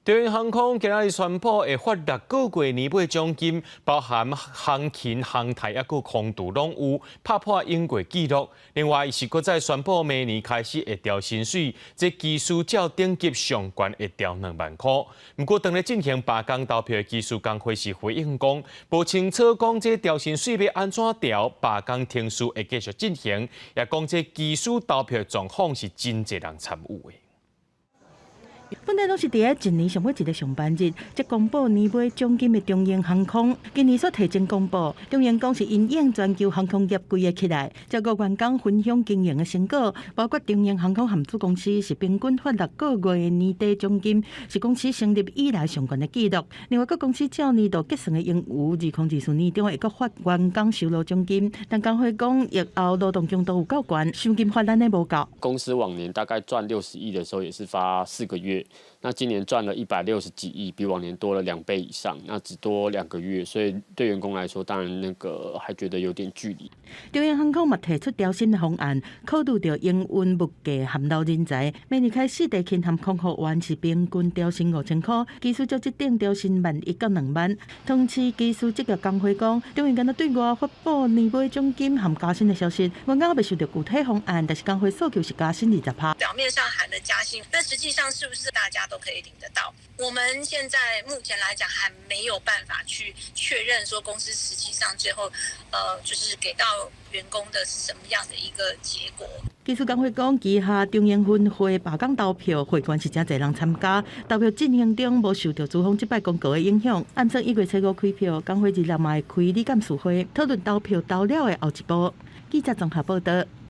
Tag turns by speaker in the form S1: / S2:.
S1: 中央航空今日宣布会发6个月年尾奖金，包含航勤、航太抑个空渡拢有打破英国纪录。另外，是搁再宣布明年开始会调薪水，这技术较顶级上悬会调2万块。不过，当咧进行罢工投票的技术工会是回应讲，无清楚讲这调薪水要安怎调，罢工程序会继续进行，也讲这技术投票状况是真侪人参与的。
S2: 本来拢是伫一年上尾一个上班日，才公布年尾奖金的中央航空，今年所提前公布。中央讲是因应全球航空业规个起来，照顾员工分享经营的成果，包括中央航空合资公司是平均发6个月的年底奖金，是公司成立以来上悬的纪录。另外，各公司照年度结算的盈余，2024年中会阁发员工酬劳奖金，但工会讲疫后劳动强度有够悬，奖金发咱的无够。
S3: 公司往年大概赚60亿的时候，也是发4个月。 那今年赚了160几亿，比往年多了2倍以上。那只多2个月，所以对员工来说，当然还觉得有点距离。
S2: 中央航空嘛提出调薪的方案，考虑到营运物价含劳人才，明年开始地勤和空服员是平均调薪5000块，技术职顶调薪11000到2万。同时，技术职业工会讲，中央今日对外发布年尾奖金和加薪的消息，员工未收到具体方案，但是工会诉求是加薪20%。
S4: 表面上喊的加薪，但实际上是不是大家都可以领得到？我们现在目前来讲还没有办法去确认说公司实际上最后就是给到员工的是什么样的一个结果。
S2: 技术工会讲，旗下中央分会罢工投票，会员是真侪人参加，投票进行中无受到资方这摆公告的影响。按说1月初5开票，工会日嘛会开理监事会，讨论投票投了的后一步。记者综合报道。